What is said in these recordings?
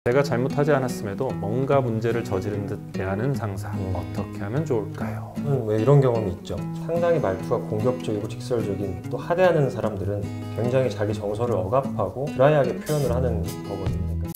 제가 잘못하지 않았음에도 뭔가 문제를 저지른 듯 대하는 상사. 어떻게 하면 좋을까요? 왜 이런 경험이 있죠. 상당히 말투가 공격적이고 직설적인, 또 하대하는 사람들은 굉장히 자기 정서를 억압하고 드라이하게 표현을 하는 거거든요.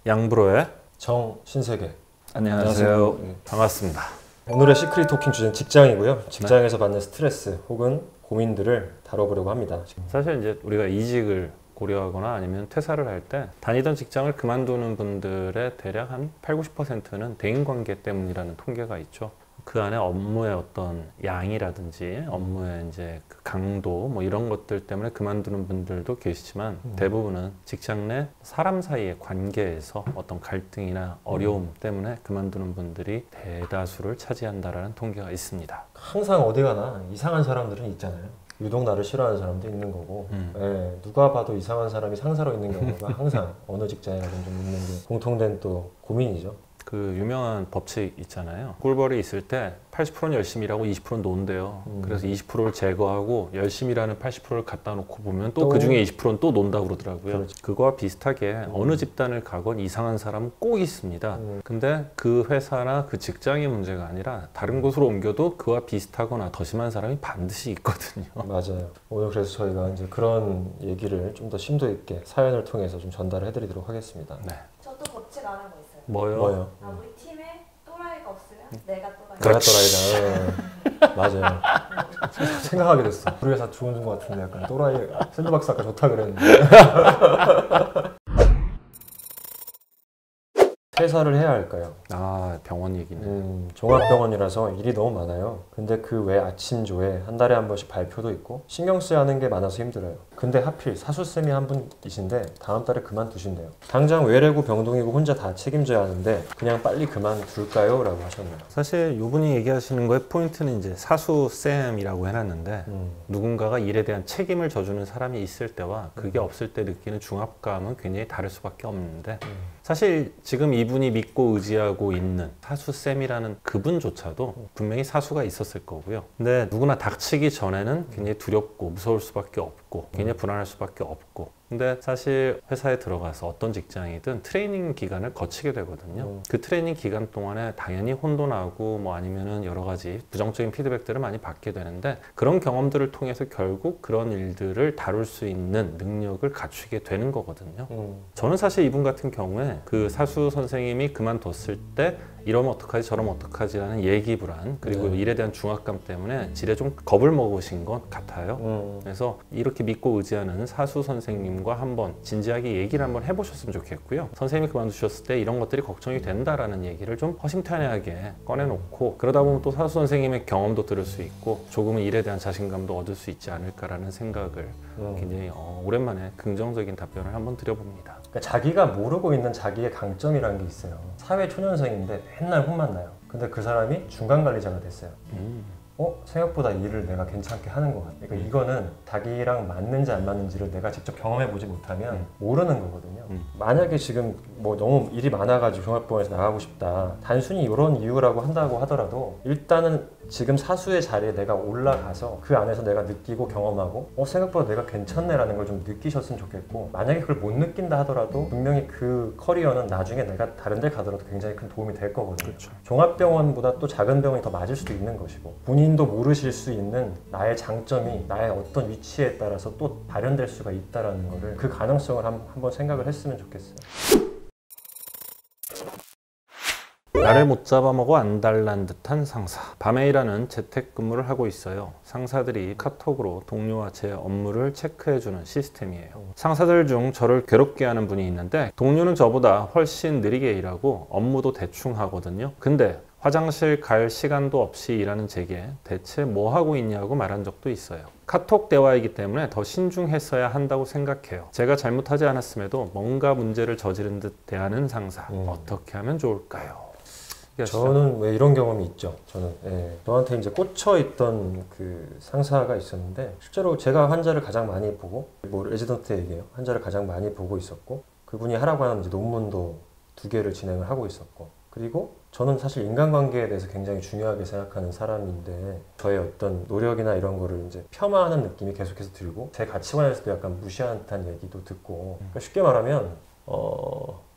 양브로의 정신세계. 안녕하세요. 네. 반갑습니다. 오늘의 시크릿 토킹 주제는 직장이고요. 직장에서 받는 스트레스 혹은 고민들을 다뤄보려고 합니다. 사실 이제 우리가 이직을 고려하거나 아니면 퇴사를 할 때 다니던 직장을 그만두는 분들의 대략 한 80~90%는 대인관계 때문이라는 통계가 있죠. 그 안에 업무의 어떤 양이라든지 업무의 이제 그 강도 뭐 이런 것들 때문에 그만두는 분들도 계시지만 대부분은 직장 내 사람 사이의 관계에서 어떤 갈등이나 어려움 때문에 그만두는 분들이 대다수를 차지한다라는 통계가 있습니다. 항상 어디 가나 이상한 사람들은 있잖아요. 유독 나를 싫어하는 사람도 있는 거고 예, 누가 봐도 이상한 사람이 상사로 있는 경우가 항상 어느 직장에 가든 좀 있는 게 공통된 또 고민이죠. 그 유명한 법칙 있잖아요. 꿀벌이 있을 때 80%는 열심히 일하고 20%는 논대요. 그래서 20%를 제거하고 열심히 일하는 80%를 갖다 놓고 보면 또 그 중에 20%는 또 논다고 그러더라고요. 그렇지. 그거와 비슷하게 어느 집단을 가건 이상한 사람은 꼭 있습니다. 근데 그 회사나 그 직장의 문제가 아니라 다른 곳으로 옮겨도 그와 비슷하거나 더 심한 사람이 반드시 있거든요. 맞아요. 오늘 그래서 저희가 이제 그런 얘기를 좀 더 심도 있게 사연을 통해서 좀 전달을 해드리도록 하겠습니다. 네. 저도 법칙 알아본 거 있어요. 뭐요? 우리 팀에 또라이가 없으면 내가 또라이. 내가 또라이다. 맞아요. 생각하게 됐어. 우리 회사 좋은 것 같은데 약간 또라이. 샌드박스 아까 좋다 그랬는데. 퇴사를 해야 할까요? 아, 병원 얘기네. 종합병원이라서 일이 너무 많아요. 근데 그 외 아침조에 한 달에 한 번씩 발표도 있고 신경 써야 하는 게 많아서 힘들어요. 근데 하필 사수쌤이 한 분이신데 다음 달에 그만두신대요. 당장 외래고 병동이고 혼자 다 책임져야 하는데 그냥 빨리 그만둘까요? 라고 하셨네요. 사실 이분이 얘기하시는 거의 포인트는 이제 사수쌤이라고 해놨는데 누군가가 일에 대한 책임을 져주는 사람이 있을 때와 그게 없을 때 느끼는 중압감은 굉장히 다를 수밖에 없는데 사실 지금 이분이 믿고 의지하고 있는 사수쌤이라는 그분조차도 분명히 사수가 있었을 거고요. 근데 누구나 닥치기 전에는 굉장히 두렵고 무서울 수밖에 없고 굉장히 불안할 수밖에 없고 근데 사실 회사에 들어가서 어떤 직장이든 트레이닝 기간을 거치게 되거든요. 그 트레이닝 기간 동안에 당연히 혼도 나고 뭐 아니면은 여러 가지 부정적인 피드백들을 많이 받게 되는데 그런 경험들을 통해서 결국 그런 일들을 다룰 수 있는 능력을 갖추게 되는 거거든요. 저는 사실 이분 같은 경우에 그 사수 선생님이 그만뒀을 때 이러면 어떡하지 저러면 어떡하지라는 예기불안 그리고 일에 대한 중압감 때문에 지레 좀 겁을 먹으신 것 같아요. 그래서 이렇게 믿고 의지하는 사수 선생님과 한번 진지하게 얘기를 한번 해보셨으면 좋겠고요. 선생님이 그만두셨을 때 이런 것들이 걱정이 된다라는 얘기를 좀 허심탄회하게 꺼내놓고 그러다 보면 또 사수 선생님의 경험도 들을 수 있고 조금은 일에 대한 자신감도 얻을 수 있지 않을까라는 생각을 굉장히 오랜만에 긍정적인 답변을 한번 드려봅니다. 그러니까 자기가 모르고 있는 자기의 강점이라는 게 있어요. 사회 초년생인데 맨날 혼만 나요. 근데 그 사람이 중간 관리자가 됐어요. 생각보다 일을 내가 괜찮게 하는 것 같아. 그러니까 이거는 자기랑 맞는지 안 맞는지를 내가 직접 경험해 보지 못하면 모르는 거거든요. 만약에 지금 뭐 너무 일이 많아가지고 종합병원에서 나가고 싶다. 단순히 이런 이유라고 한다고 하더라도 일단은 지금 사수의 자리에 내가 올라가서 그 안에서 내가 느끼고 경험하고 생각보다 내가 괜찮네라는 걸 좀 느끼셨으면 좋겠고 만약에 그걸 못 느낀다 하더라도 분명히 그 커리어는 나중에 내가 다른 데 가더라도 굉장히 큰 도움이 될 거거든요. 그렇죠. 종합병원보다 또 작은 병원이 더 맞을 수도 있는 것이고 본인도 모르실 수 있는 나의 장점이 나의 어떤 위치에 따라서 또 발현될 수가 있다는 거를 그 가능성을 한번 생각을 했으면 좋겠어요. 나를 못 잡아먹어 안달난 듯한 상사. 밤에 일하는 재택근무를 하고 있어요. 상사들이 카톡으로 동료와 제 업무를 체크해주는 시스템이에요. 상사들 중 저를 괴롭게 하는 분이 있는데 동료는 저보다 훨씬 느리게 일하고 업무도 대충 하거든요. 근데 화장실 갈 시간도 없이 일하는 제게 대체 뭐 하고 있냐고 말한 적도 있어요. 카톡 대화이기 때문에 더 신중했어야 한다고 생각해요. 제가 잘못하지 않았음에도 뭔가 문제를 저지른 듯 대하는 상사. 어떻게 하면 좋을까요? 저는 왜 이런 경험이 있죠. 저한테 이제 꽂혀 있던 그 상사가 있었는데 실제로 제가 환자를 가장 많이 보고 뭐 레지던트 얘기예요. 환자를 가장 많이 보고 있었고 그분이 하라고 하는 이제 논문도 2개를 진행을 하고 있었고 그리고 저는 사실 인간관계에 대해서 굉장히 중요하게 생각하는 사람인데 저의 어떤 노력이나 이런 거를 이제 폄하하는 느낌이 계속해서 들고 제 가치관에서도 약간 무시하는 듯한 얘기도 듣고 그러니까 쉽게 말하면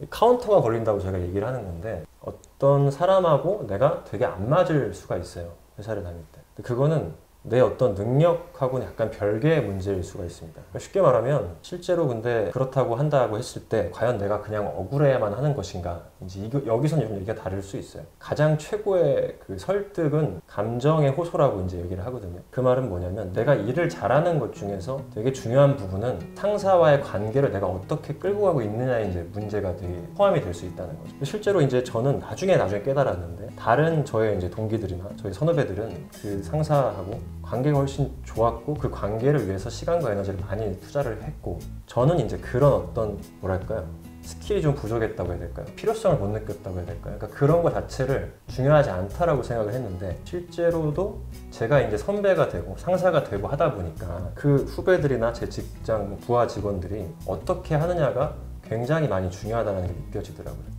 카운터가 걸린다고 제가 얘기를 하는 건데 어떤 사람하고 내가 되게 안 맞을 수가 있어요. 회사를 다닐 때. 근데 그거는 내 어떤 능력하고는 약간 별개의 문제일 수가 있습니다. 그러니까 쉽게 말하면 실제로 근데 그렇다고 한다고 했을 때 과연 내가 그냥 억울해야만 하는 것인가 이제 여기서는 좀 얘기가 다를 수 있어요. 가장 최고의 그 설득은 감정의 호소라고 이제 얘기를 하거든요. 그 말은 뭐냐면 내가 일을 잘하는 것 중에서 되게 중요한 부분은 상사와의 관계를 내가 어떻게 끌고 가고 있느냐에 이제 문제가 되게 포함이 될 수 있다는 거죠. 실제로 이제 저는 나중에 깨달았는데 다른 저의 이제 동기들이나 저희 선후배들은 그 상사하고 관계가 훨씬 좋았고 그 관계를 위해서 시간과 에너지를 많이 투자를 했고 저는 이제 그런 어떤 뭐랄까요 스킬이 좀 부족했다고 해야 될까요? 필요성을 못 느꼈다고 해야 될까요? 그러니까 그런 거 자체를 중요하지 않다라고 생각을 했는데 실제로도 제가 이제 선배가 되고 상사가 되고 하다 보니까 그 후배들이나 제 직장 부하 직원들이 어떻게 하느냐가 굉장히 많이 중요하다는 게 느껴지더라고요.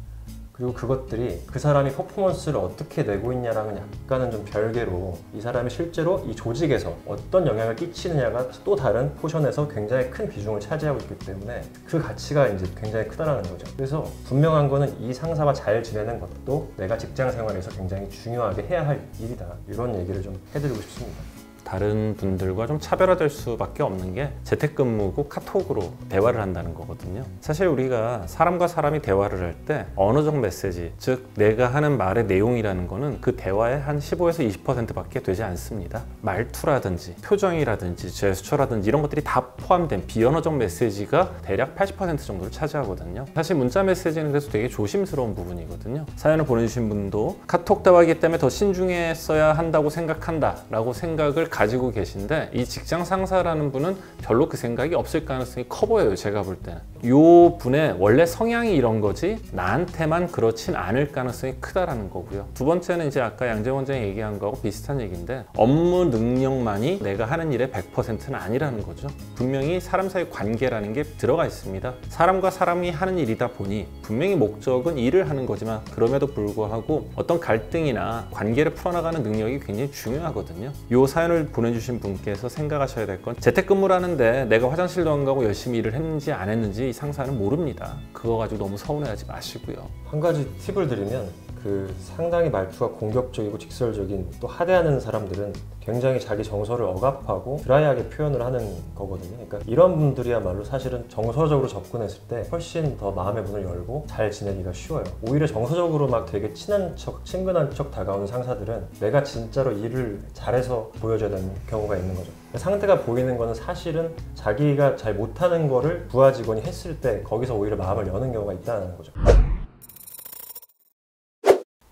그리고 그것들이 그 사람이 퍼포먼스를 어떻게 내고 있냐랑은 약간은 좀 별개로 이 사람이 실제로 이 조직에서 어떤 영향을 끼치느냐가 또 다른 포션에서 굉장히 큰 비중을 차지하고 있기 때문에 그 가치가 이제 굉장히 크다라는 거죠. 그래서 분명한 거는 이 상사와 잘 지내는 것도 내가 직장 생활에서 굉장히 중요하게 해야 할 일이다. 이런 얘기를 좀 해드리고 싶습니다. 다른 분들과 좀 차별화될 수밖에 없는 게 재택근무고 카톡으로 대화를 한다는 거거든요. 사실 우리가 사람과 사람이 대화를 할 때 언어적 메시지, 즉 내가 하는 말의 내용이라는 거는 그 대화의 한 15에서 20%밖에 되지 않습니다. 말투라든지 표정이라든지 제스처라든지 이런 것들이 다 포함된 비언어적 메시지가 대략 80% 정도를 차지하거든요. 사실 문자 메시지는 그래서 되게 조심스러운 부분이거든요. 사연을 보내주신 분도 카톡 대화이기 때문에 더 신중했어야 한다고 생각한다 라고 생각을 가지고 계신데 이 직장 상사라는 분은 별로 그 생각이 없을 가능성이 커 보여요. 제가 볼 때는 이 분의 원래 성향이 이런 거지 나한테만 그렇진 않을 가능성이 크다라는 거고요. 두 번째는 이제 아까 양재 원장이 얘기한 거하고 비슷한 얘기인데 업무 능력만이 내가 하는 일의 100%는 아니라는 거죠. 분명히 사람 사이 관계라는 게 들어가 있습니다. 사람과 사람이 하는 일이다 보니 분명히 목적은 일을 하는 거지만 그럼에도 불구하고 어떤 갈등이나 관계를 풀어나가는 능력이 굉장히 중요하거든요. 이 사연을 보내주신 분께서 생각하셔야 될 건 재택근무를 하는데 내가 화장실도 안 가고 열심히 일을 했는지 안 했는지 이 상사는 모릅니다. 그거 가지고 너무 서운해하지 마시고요. 한 가지 팁을 드리면 그 상당히 말투가 공격적이고 직설적인 또 하대하는 사람들은 굉장히 자기 정서를 억압하고 드라이하게 표현을 하는 거거든요. 그러니까 이런 분들이야말로 사실은 정서적으로 접근했을 때 훨씬 더 마음의 문을 열고 잘 지내기가 쉬워요. 오히려 정서적으로 막 되게 친한 척, 친근한 척 다가오는 상사들은 내가 진짜로 일을 잘해서 보여줘야 되는 경우가 있는 거죠. 상대가 보이는 거는 사실은 자기가 잘 못하는 거를 부하 직원이 했을 때 거기서 오히려 마음을 여는 경우가 있다는 거죠.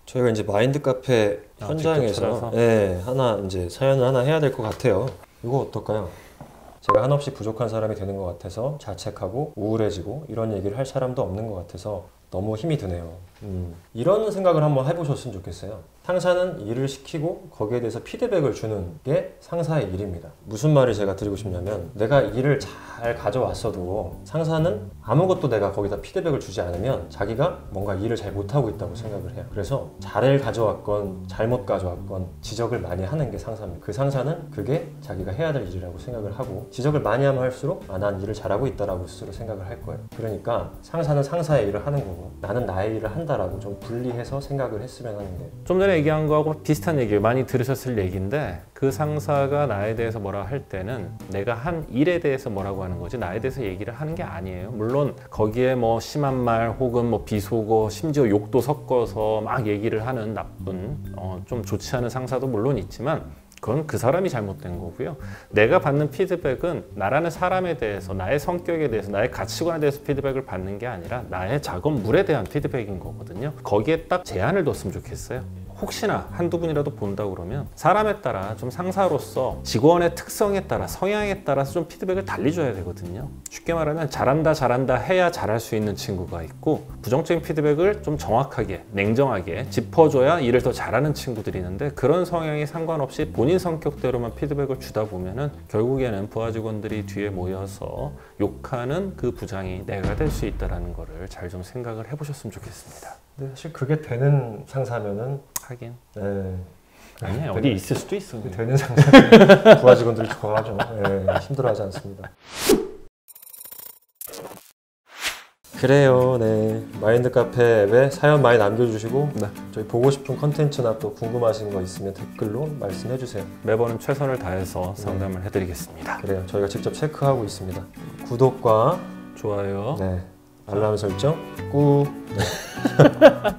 저희가 이제 마인드 카페 현장에서 하나 이제 사연을 하나 해야 될 것 같아요. 이거 어떨까요? 제가 한없이 부족한 사람이 되는 것 같아서 자책하고 우울해지고 이런 얘기를 할 사람도 없는 것 같아서 너무 힘이 드네요. 이런 생각을 한번 해보셨으면 좋겠어요. 상사는 일을 시키고 거기에 대해서 피드백을 주는 게 상사의 일입니다. 무슨 말을 제가 드리고 싶냐면 내가 일을 잘 가져왔어도 상사는 아무것도 내가 거기다 피드백을 주지 않으면 자기가 뭔가 일을 잘 못하고 있다고 생각을 해요. 그래서 잘 가져왔건 잘못 가져왔건 지적을 많이 하는 게 상사입니다. 그 상사는 그게 자기가 해야 될 일이라고 생각을 하고 지적을 많이 하면 할수록 난 일을 잘하고 있다라고 스스로 생각을 할 거예요. 그러니까 상사는 상사의 일을 하는 거고 나는 나의 일을 한다라고 좀 분리해서 생각을 했으면 하는 게 좀 전에 얘기한 거하고 비슷한 얘기예요. 많이 들으셨을 얘기인데 그 상사가 나에 대해서 뭐라 할 때는 내가 한 일에 대해서 뭐라고 하는 거지 나에 대해서 얘기를 하는 게 아니에요. 물론 거기에 뭐 심한 말 혹은 뭐 비속어 심지어 욕도 섞어서 막 얘기를 하는 나쁜 좀 좋지 않은 상사도 물론 있지만 그건 그 사람이 잘못된 거고요. 내가 받는 피드백은 나라는 사람에 대해서 나의 성격에 대해서 나의 가치관에 대해서 피드백을 받는 게 아니라 나의 작업물에 대한 피드백인 거거든요. 거기에 딱 제한을 뒀으면 좋겠어요. 혹시나 한두 분이라도 본다 그러면 사람에 따라 좀 상사로서 직원의 특성에 따라 성향에 따라서 좀 피드백을 달리줘야 되거든요. 쉽게 말하면 잘한다 해야 잘할 수 있는 친구가 있고 부정적인 피드백을 좀 정확하게 냉정하게 짚어줘야 일을 더 잘하는 친구들이 있는데 그런 성향에 상관없이 본인 성격대로만 피드백을 주다 보면은 결국에는 부하 직원들이 뒤에 모여서 욕하는 그 부장이 내가 될 수 있다는 거를 잘 좀 생각을 해보셨으면 좋겠습니다. 근데 사실 그게 되는 상사면은 하긴 네. 아니야 어디 있을 수도 있어. 되는 상사면 부하 직원들이 좋아하죠. 네, 힘들어하지 않습니다. 그래요. 네. 마인드 카페 앱에 사연 많이 남겨주시고 네. 저희 보고 싶은 컨텐츠나 또 궁금하신 거 있으면 댓글로 말씀해 주세요. 매번은 최선을 다해서 상담을 해드리겠습니다. 그래요. 저희가 직접 체크하고 있습니다. 구독과 좋아요. 네, 알람 설정 꾹. 네.